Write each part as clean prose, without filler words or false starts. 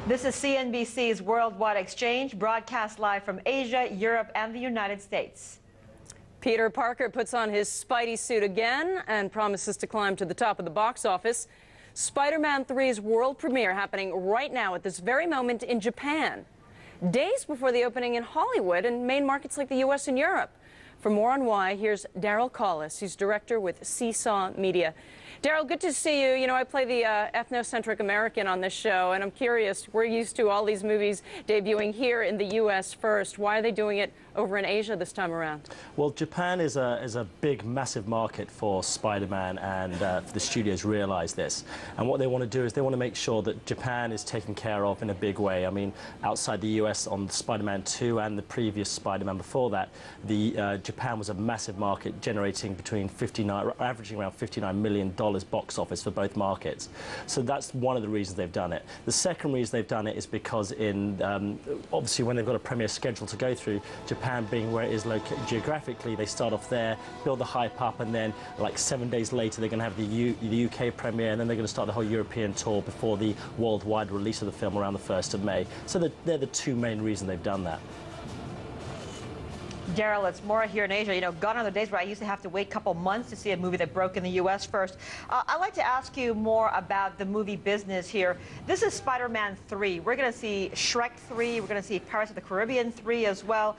This is CNBC's Worldwide Exchange, broadcast live from Asia, Europe, and the United States. Peter Parker puts on his Spidey suit again and promises to climb to the top of the box office. Spider-Man 3's world premiere happening right now at this very moment in Japan, days before the opening in Hollywood and main markets like the U.S. and Europe. For more on why, here's Daryl Collis. He's director with Seesaw Media. Daryl, good to see you. You know, I play the ethnocentric American on this show, and I'm curious, we're used to all these movies debuting here in the U.S. first. Why are they doing it over in Asia this time around? Well, Japan is a big, massive market for Spider-Man, and the studios realize this. And what they want to do is they want to make sure that Japan is taken care of in a big way. I mean, outside the U.S. on Spider-Man 2 and the previous Spider-Man before that, Japan was a massive market, generating averaging around $59 million box office for both markets. So that's one of the reasons they've done it. The second reason they've done it is because obviously when they've got a premiere schedule to go through, Japan being where it is located geographically, they start off there, build the hype up, and then like 7 days later they're going to have the UK premiere, and then they're going to start the whole European tour before the worldwide release of the film around the 1st of May. So they're the two main reasons they've done that. Daryl, it's more here in Asia. You know, gone are the days where I used to have to wait a couple months to see a movie that broke in the U.S. first. I'd like to ask you more about the movie business here. This is Spider-Man 3. We're going to see Shrek 3. We're going to see Pirates of the Caribbean 3 as well.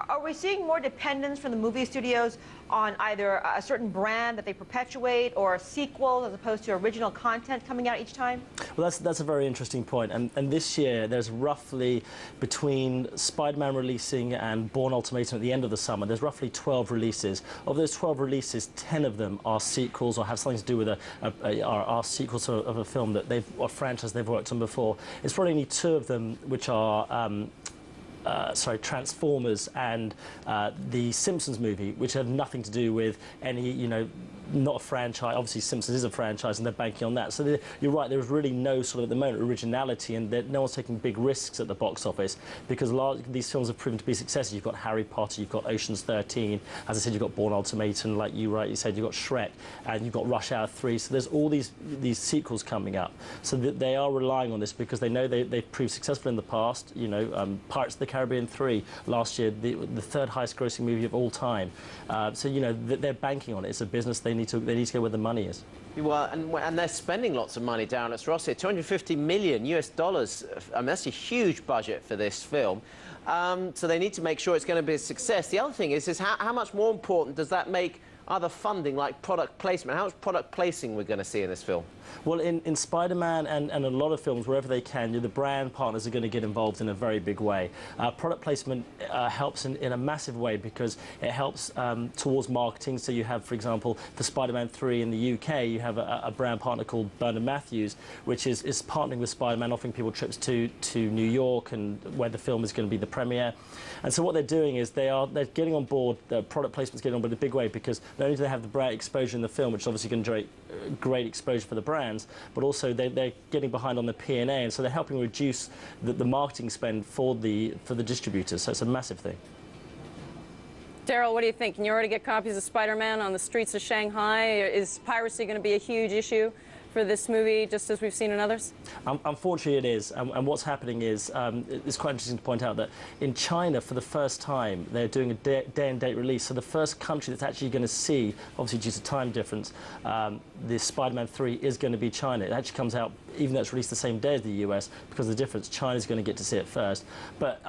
Are we seeing more dependence from the movie studios on either a certain brand that they perpetuate or sequels as opposed to original content coming out each time? Well, that's a very interesting point. And this year, there's roughly, between Spider-Man releasing and Bourne Ultimatum at the end of the summer, there's roughly 12 releases. Of those 12 releases, 10 of them are sequels or have something to do with are sequels of a film that a franchise they've worked on before. It's probably only 2 of them which are Transformers and the Simpsons movie, which have nothing to do with any, not a franchise. Obviously, Simpsons is a franchise, and they're banking on that. So you're right, there's really no sort of, at the moment, originality, and no one's taking big risks at the box office, because these films have proven to be successes. You've got Harry Potter, you've got Ocean's 13, as I said, you've got Bourne Ultimatum, like you rightly said, you've got Shrek, and you've got Rush Hour 3. So there's all these sequels coming up. So they are relying on this because they know they've proved successful in the past. Pirates of the Caribbean 3 last year, the 3rd highest grossing movie of all time. So they're banking on it. It's a business. They need to go where the money is. Well, and they're spending lots of money down at Ross here, $250 million US. I mean, that's a huge budget for this film. So they need to make sure it's going to be a success. The other thing is how much more important does that make other funding, like product placement? How much product placing we're going to see in this film? Well, in Spider-Man and a lot of films, wherever they can, the brand partners are going to get involved in a very big way. Product placement helps in a massive way because it helps towards marketing. So you have, for example, for Spider-Man 3 in the UK, you have a brand partner called Bernard Matthews, which is partnering with Spider-Man, offering people trips to New York and where the film is going to be the premiere. And so what they're doing is they're getting on board, the product placement's getting on board in a big way, because not only do they have the brand exposure in the film, which is obviously going to generate great exposure for the brands, but also they're getting behind on the P&A, and so they're helping reduce the marketing spend for the distributors. So it's a massive thing. Daryl, what do you think? Can you already get copies of Spider-Man on the streets of Shanghai? Is piracy going to be a huge issue for this movie, just as we've seen in others? Unfortunately, it is. And what's happening is, it's quite interesting to point out that in China, for the first time, they're doing a day-and-date release. So the first country that's actually going to see, obviously due to time difference, the Spider-Man 3 is going to be China. It actually comes out, even though it's released the same day as the US, because of the difference, China's going to get to see it first. But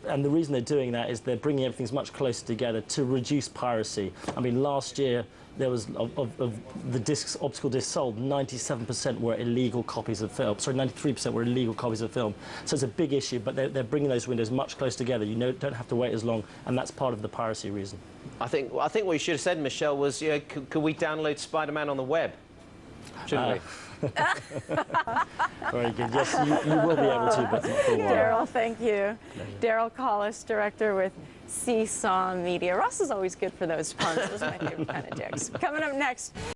and the reason they're doing that is they're bringing everything much closer together to reduce piracy. I mean, last year, there was, of the discs, optical discs sold, 97% were illegal copies of film. Sorry, 93% were illegal copies of film. So it's a big issue, but they're bringing those windows much closer together. Don't have to wait as long, and that's part of the piracy reason. I think what you should have said, Michelle, was, could we download Spider-Man on the web? Shouldn't we? Very good. Yes, you will be able to, but not for a while. Daryl, thank you. Daryl Collis, director with Seesaw Media. Ross is always good for those puns. Those are my favorite kind of dicks. Coming up next.